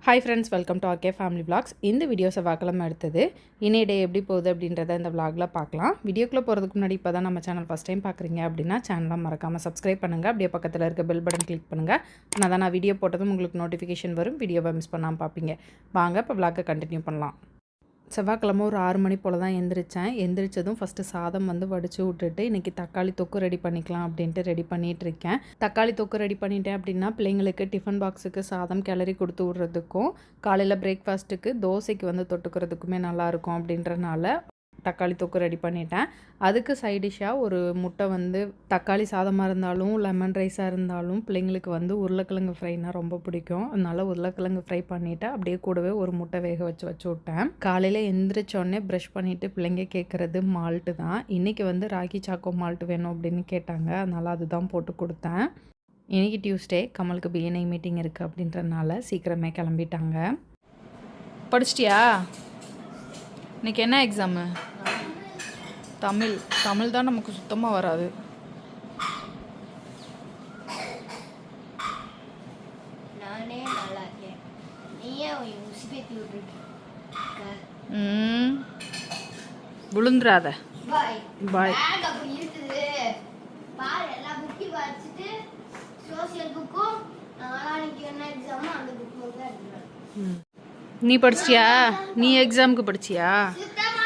Hi friends, welcome to RK family vlogs. இந்த video செவ்வாய்க்கிழமை எடுத்தது. இனி டே எப்படி போகுது அப்படின்றத இந்த விளாகில் பார்க்கலாம். வீடியோக்குள்ளே போகிறதுக்கு முன்னாடி இப்போ தான் நம்ம சேனல் ஃபஸ்ட் டைம் பார்க்குறீங்க அப்படின்னா சேனலை மறக்காமல் சப்ஸ்கிரைப் பண்ணுங்கள். அப்படியே பக்கத்தில் இருக்க பெல் பட்டன் கிளிக் பண்ணுங்கள். ஆனால் தான் நான் வீடியோ போட்டதும் உங்களுக்கு நோட்டிஃபிகேஷன் வரும். வீடியோவை மிஸ் பண்ணாமல் பார்ப்பீங்க. வாங்க இப்போ விளாகை கண்டினியூ பண்ணலாம். செவ்வாய்க்கிழமை ஒரு 6 மணி போல் தான் எந்திரிச்சேன். எந்திரிச்சதும் ஃபஸ்ட்டு சாதம் வடித்து விட்டுட்டு இன்றைக்கி தக்காளி தொக்கு ரெடி பண்ணிக்கலாம் அப்படின்ட்டு ரெடி பண்ணிகிட்ருக்கேன். தக்காளி தொக்கு ரெடி பண்ணிட்டேன் அப்படின்னா பிள்ளைங்களுக்கு டிஃபன் பாக்ஸுக்கு சாதம் கிளறி கொடுத்து விட்றதுக்கும் காலையில் பிரேக்ஃபாஸ்ட்டுக்கு தோசைக்கு தொட்டுக்கிறதுக்குமே நல்லாயிருக்கும் அப்படின்றனால தக்காளி தொக்கு ரெடி பண்ணிட்டேன். அதுக்கு சைடிஷ்ஷாக ஒரு முட்டை தக்காளி சாதமாக இருந்தாலும் லெமன் ரைஸாக இருந்தாலும் பிள்ளைங்களுக்கு உருளைக்கிழங்கு ஃப்ரைனா ரொம்ப பிடிக்கும். அதனால உருளைக்கிழங்கு ஃப்ரை பண்ணிவிட்டு அப்படியே கூடவே ஒரு முட்டை வேக வச்சு விட்டேன். காலையில் எந்திரிச்சோடனே ப்ரஷ் பண்ணிவிட்டு பிள்ளைங்க கேட்குறது மால்ட்டு தான். இன்றைக்கி ராகி சாக்கோ மால்ட்டு வேணும் அப்படின்னு கேட்டாங்க. அதனால் அதுதான் போட்டு கொடுத்தேன். இன்றைக்கி டியூஸ்டே, கமலுக்கு பிஎன்ஐ மீட்டிங் இருக்குது அப்படின்றனால சீக்கிரமே கிளம்பிட்டாங்க. படிச்சிட்டியா? இன்றைக்கி என்ன எக்ஸாமு? தமிழ் தான் நமக்கு சுத்தமாக வராது. விழுந்துராத. பாய். நீ படிச்சியா? நீ எக்ஸாமுக்கு படிச்சியா?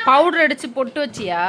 பவுடர் அடித்து பொட்டு வச்சியா?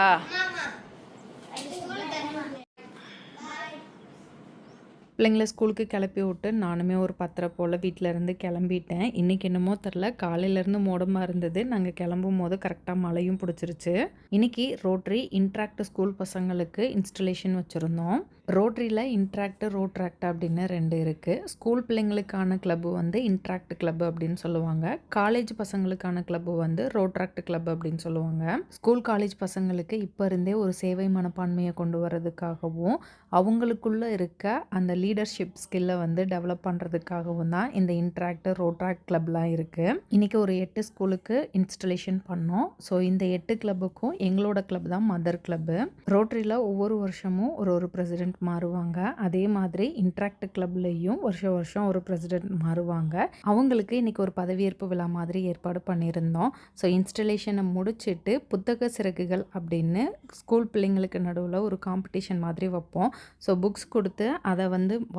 பிள்ளைங்கள ஸ்கூலுக்கு கிளப்பி விட்டு நானுமே ஒரு 10:30 போல் வீட்டிலேருந்து கிளம்பிட்டேன். இன்றைக்கி என்னமோ தெரில, காலையிலேருந்து மோடமாக இருந்தது. நாங்கள் கிளம்பும் போது கரெக்டாக மழையும் பிடிச்சிருச்சு. இன்றைக்கி ரோட்ரி இன்ட்ராக்ட் ஸ்கூல் பசங்களுக்கு இன்ஸ்டலேஷன் வச்சுருந்தோம். ரோட்ரியில் இன்ட்ராக்ட் ரோட்ராக்ட் அப்படின்னு 2 இருக்குது. ஸ்கூல் பிள்ளைங்களுக்கான கிளப்பு இன்ட்ராக்ட் கிளப் அப்படின்னு சொல்லுவாங்க. காலேஜ் பசங்களுக்கான கிளப்பு ரோட்ராக்ட் கிளப் அப்படின்னு சொல்லுவாங்க. ஸ்கூல் காலேஜ் பசங்களுக்கு இப்போ இருந்தே ஒரு சேவை மனப்பான்மையை கொண்டு வர்றதுக்காகவும் அவங்களுக்குள்ளே இருக்க அந்த லீடர்ஷிப் ஸ்கில்லை டெவலப் பண்ணுறதுக்காகவும் தான் இந்த இன்ட்ராக்ட் ரோட்ராக்ட் கிளப்லாம் இருக்குது. இன்றைக்கி ஒரு 8 ஸ்கூலுக்கு இன்ஸ்டலேஷன் பண்ணோம். ஸோ இந்த 8 கிளப்புக்கும் எங்களோட கிளப் தான் மதர் கிளப்பு. ரோட்ரியில் ஒவ்வொரு வருஷமும் ஒரு பிரசிடென்ட் மாறுவாங்க. அதே மாதிரி இன்ட்ராக்ட் கிளப்லேயும் வருஷம் ஒரு பிரசிடென்ட் மாறுவாங்க. அவங்களுக்கு இன்றைக்கி ஒரு பதவியேற்பு விழா மாதிரி ஏற்பாடு பண்ணியிருந்தோம். ஸோ இன்ஸ்டலேஷனை முடிச்சுட்டு புத்தக சிறகுகள் அப்படின்னு ஸ்கூல் பிள்ளைங்களுக்கு நடுவில் ஒரு காம்படிஷன் மாதிரி வைப்போம். ஸோ புக்ஸ் கொடுத்து அதை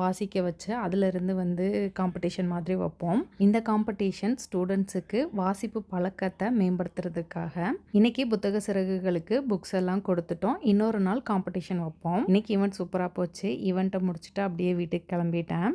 வாசிக்க வச்சு அதிலிருந்து காம்படிஷன் மாதிரி வைப்போம். இந்த காம்படிஷன் ஸ்டூடெண்ட்ஸுக்கு வாசிப்பு பழக்கத்தை மேம்படுத்துறதுக்காக இன்னைக்கு புத்தக சிறகுகளுக்கு புக்ஸ் எல்லாம் கொடுத்துட்டோம். இன்னொரு நாள் காம்படிஷன் வைப்போம். இன்னைக்கு ஈவெண்ட் சூப்பராக போச்சு. ஈவெண்ட்டை முடிச்சுட்டு அப்படியே வீட்டுக்கு கிளம்பிட்டேன்.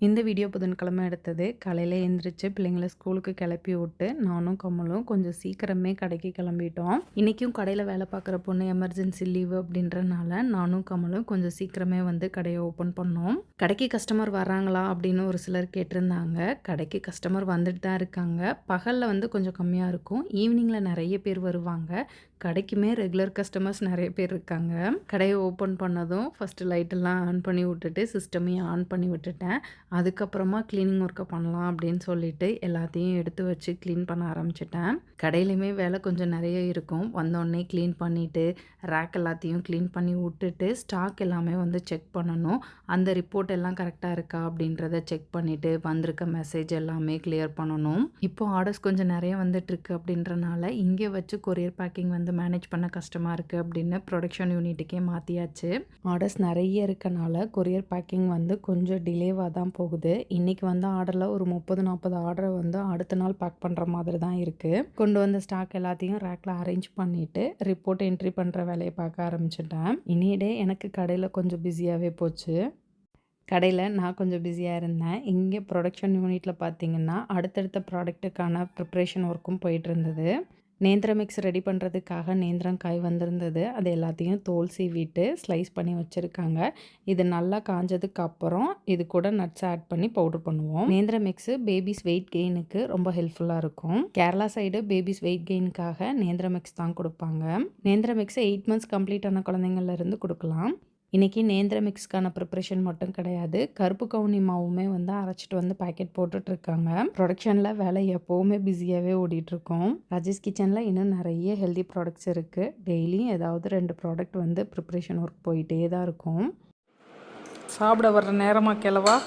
இந்த வீடியோ புதன்கிழமை எடுத்தது. காலையில் எழுந்திரிச்சு பிள்ளைங்களை ஸ்கூலுக்கு கிளப்பி விட்டு நானும் கமலும் கொஞ்சம் சீக்கிரமே கடைக்கு கிளம்பிட்டோம். இன்றைக்கும் கடையில் வேலை பார்க்குற பொண்ணு எமர்ஜென்சி லீவு அப்படின்றனால நானும் கமலும் கொஞ்சம் சீக்கிரமே கடையை ஓப்பன் பண்ணோம். கடைக்கு கஸ்டமர் வர்றாங்களா அப்படின்னு ஒரு சிலர் கேட்டிருந்தாங்க. கடைக்கு கஸ்டமர் வந்துட்டு தான் இருக்காங்க. பகலில் கொஞ்சம் கம்மியாக இருக்கும். ஈவினிங்கில் நிறைய பேர் வருவாங்க. கடைக்குமே ரெகுலர் கஸ்டமர்ஸ் நிறைய பேர் இருக்காங்க. கடையை ஓப்பன் பண்ணதும் ஃபஸ்ட்டு லைட்டெல்லாம் ஆன் பண்ணி விட்டுட்டு சிஸ்டமையும் ஆன் பண்ணி விட்டுட்டேன். அதுக்கப்புறமா க்ளீனிங் ஒர்க்கை பண்ணலாம் அப்படின்னு சொல்லிட்டு எல்லாத்தையும் எடுத்து வச்சு க்ளீன் பண்ண ஆரம்பிச்சிட்டேன். கடையிலையுமே வேலை கொஞ்சம் நிறைய இருக்கும். வந்தோடனே க்ளீன் பண்ணிவிட்டு ரேக் எல்லாத்தையும் க்ளீன் பண்ணி விட்டுட்டு ஸ்டாக் எல்லாமே செக் பண்ணணும். அந்த ரிப்போர்ட் எல்லாம் கரெக்டாக இருக்கா அப்படின்றத செக் பண்ணிவிட்டு வந்திருக்க மெசேஜ் எல்லாமே கிளியர் பண்ணணும். இப்போ ஆர்டர்ஸ் கொஞ்சம் நிறைய வந்துட்டுருக்கு அப்படின்றனால இங்கே வச்சு கொரியர் பேக்கிங் மேனேஜ் பண்ண கஷ்டமாக இருக்குது அப்படின்னு ப்ரொடக்ஷன் யூனிட்டுக்கே மாற்றியாச்சு. ஆர்டர்ஸ் நிறைய இருக்கனால கொரியர் பேக்கிங் கொஞ்சம் டிலேவாக தான் போகுது. இன்றைக்கி ஆர்டரில் ஒரு 30-40 ஆர்டரை அடுத்த நாள் பேக் பண்ணுற மாதிரி தான் இருக்குது. கொண்டு வந்த ஸ்டாக் எல்லாத்தையும் ரேக்கில் அரேஞ்ச் பண்ணிவிட்டு ரிப்போர்ட் என்ட்ரி பண்ணுற வேலையை பார்க்க ஆரம்பிச்சிட்டேன். இனிடே எனக்கு கடையில் கொஞ்சம் பிஸியாகவே போச்சு. கடையில் நான் கொஞ்சம் பிஸியாக இருந்தேன். இங்கே ப்ரொடக்ஷன் யூனிட்டில் பார்த்திங்கன்னா அடுத்தடுத்த ப்ராடக்ட்டுக்கான ப்ரிப்ரேஷன் ஒர்க்கும் போயிட்டு இருந்தது. நேந்திர மிக்ஸ் ரெடி பண்ணுறதுக்காக நேந்திரங்காய் வந்திருந்தது. அது எல்லாத்தையும் தோல் சீவிட்டு ஸ்லைஸ் பண்ணி வச்சுருக்காங்க. இது நல்லா காஞ்சதுக்கு அப்புறம் இது கூட நட்ஸ் ஆட் பண்ணி பவுடர் பண்ணுவோம். நேந்திர மிக்ஸு பேபிஸ் வெயிட் கெயினுக்கு ரொம்ப ஹெல்ப்ஃபுல்லாக இருக்கும். கேரளா சைடு பேபிஸ் வெயிட் கெயினுக்காக நேந்திர மிக்ஸ் தான் கொடுப்பாங்க. நேந்திர மிக்ஸை 8 months கம்ப்ளீட் ஆன குழந்தைங்கள்லேருந்து கொடுக்கலாம். இன்றைக்கி நேந்திர மிக்ஸ்க்கான ப்ரிப்ரேஷன் மட்டும் கிடையாது, கருப்பு கவுனி மாவுமே அரைச்சிட்டு பேக்கெட் போட்டுட்ருக்காங்க. ப்ரொடக்ஷனில் வேலை எப்போவுமே பிஸியாகவே ஓடிட்டுருக்கோம். ராஜேஷ் கிச்சனில் இன்னும் நிறைய ஹெல்தி ப்ராடக்ட்ஸ் இருக்குது. டெய்லியும் ஏதாவது 2 ப்ராடக்ட் ப்ரிப்ரேஷன் ஒர்க் போயிட்டே தான் இருக்கும். சாப்பிட வர்ற நேரமாக கிளவா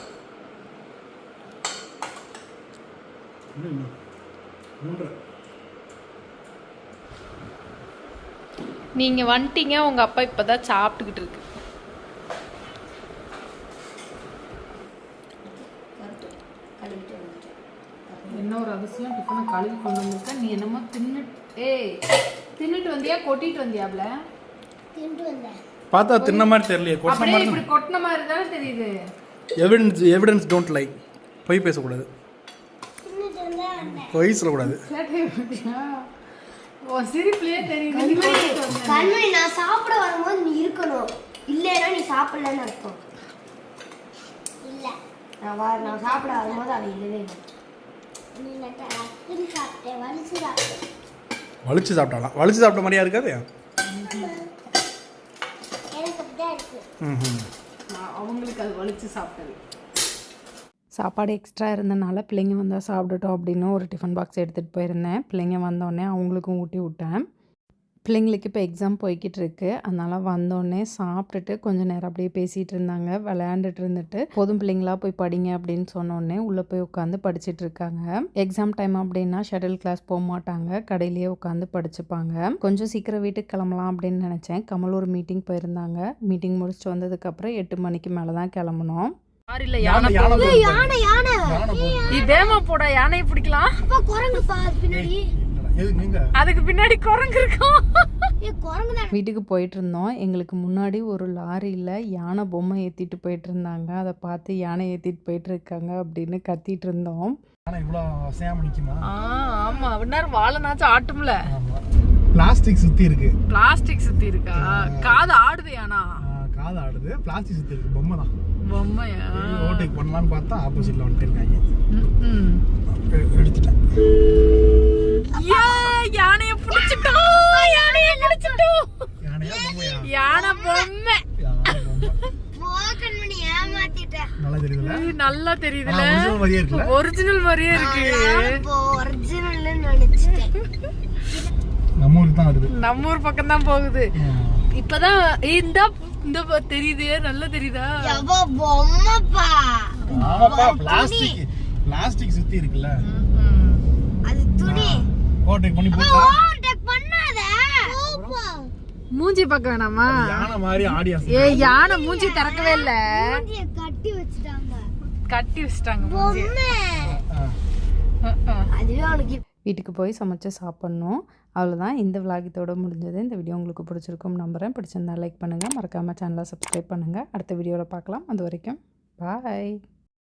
நீங்கள் வந்துட்டீங்க, உங்கள் அப்பா இப்போ தான் சாப்பிட்டுக்கிட்டு இருக்கு. என்ன ஒரு அதிசயம், டிஃபனை கழுவி கொண்டு வந்துருக்க. நீ என்னமோ தின்னுட்டு வந்தியா கொட்டிட்டு வந்தியாப்ல? பார்த்தா தின்ன மாதிரி தெரியலையே, கொட்டின மாதிரி. இப்படி கொட்டின மாதிரி தானே தெரியுது. Evidence don't lie. பொய் பேசக்கூடாது, பொய் சொல்லக்கூடாது. சிரிப்புலயே தெரியுது. கண்மணி, நான் சாப்பிட வரும்போது நீ இருக்கணும், இல்லைன்னா நீ சாப்பிடலன்னு அர்த்தம். இல்லை, நான் சாப்பிட வரும்போது அவன் இல்லவே இல்லை. வலிச்சு சாப்பிட்டாலாம். வலிச்சு சாப்பிட்ட மாதிரியா இருக்காது. அவங்களுக்கு அது வலிச்சு சாப்பிட்டது. சாப்பாடு எக்ஸ்ட்ரா இருந்தனால பிள்ளைங்க வந்தால் சாப்பிட்டுட்டோம் அப்படின்னு ஒரு டிஃபன் பாக்ஸ் எடுத்துகிட்டு போயிருந்தேன். பிள்ளைங்க வந்தோடனே அவங்களுக்கும் ஊட்டி விட்டேன். பிள்ளைங்களுக்கு இப்போ எக்ஸாம் போய்கிட்டு இருக்கு. அதனால் வந்தோடனே சாப்பிட்டுட்டு கொஞ்சம் நேரம் அப்படியே பேசிகிட்டு இருந்தாங்க, விளையாண்டுட்டு இருந்துட்டு போதும் பிள்ளைங்களா போய் படிங்க அப்படின்னு சொன்னோடனே உள்ளே போய் உட்காந்து படிச்சுட்டு இருக்காங்க. எக்ஸாம் டைம் அப்படின்னா ஷட்டில் கிளாஸ் போக மாட்டாங்க, கடையிலேயே உட்காந்து படிச்சுப்பாங்க. கொஞ்சம் சீக்கிரம் வீட்டுக்கு கிளம்பலாம் அப்படின்னு நினச்சேன். கமல் ஒரு மீட்டிங் போயிருந்தாங்க. மீட்டிங் முடிச்சுட்டு வந்ததுக்கப்புறம் 8 மணிக்கு மேலே தான் கிளம்பணும். இதேமா போட யானையை பிடிக்கலாம். அதுக்கு பின்னாடி குரங்கு இருக்கும். வீட்டுக்கு போயிட்டு இருந்தோம். எங்களுக்கு முன்னாடி ஒரு லாரியில் யானை பொம்மை ஏற்றிட்டு போயிட்டு இருந்தாங்க. அதை பார்த்து யானை ஏற்றிட்டு போயிட்டு இருக்காங்க அப்படின்னு கத்திட்டு இருந்தோம். ஆமா, நேரம் வாழைனாச்சும் ஆட்டும்ல. பிளாஸ்டிக் சுத்தி இருக்கு. பிளாஸ்டிக் சுத்தி இருக்கா? காது ஆடுது யானா? காது ஆடுது, பிளாஸ்டிக் சுத்தி இருக்கு. பொம்மை தான். பொம்மையா? ஓட்டேக் பண்ணலான்னு பார்த்தா ஆப்போசிட்ல வந்துட்டு இருக்காங்க. எடுத்துட்டேன். யானைய பிடிச்சிட்டோம். யானை பொம்மை. நல்லா தெரியுதுல. ஒரிஜினல் மாதிரியே இருக்கு. நம்ம ஊர் பக்கம் தான் போகுது. இப்பதான் இந்த தெரியுது. நல்லா தெரியுதா? பிளாஸ்டிக் சுத்தி இருக்குல்ல, அது துணி. ஓட்டேக் பண்ணி போட்டா மூஞ்சி பார்க்க வேணாமா? யானை மாதிரி ஆடியா? யானை மூஞ்சி திறக்கவே இல்ல, கட்டி வச்சிட்டாங்க மூஞ்சி. வீட்டுக்கு போய் சமைச்சு சாப்பிடணும். அவ்வளோதான். இந்த விலாகத்தோட முடிஞ்சது. இந்த வீடியோ உங்களுக்கு பிடிச்சிருக்கும் நம்புறேன். பிடிச்சிருந்தா லைக் பண்ணுங்கள், மறக்காமல் சேனலை சப்ஸ்கிரைப் பண்ணுங்கள். அடுத்த வீடியோவில் பார்க்கலாம். அது வரைக்கும் பாய்.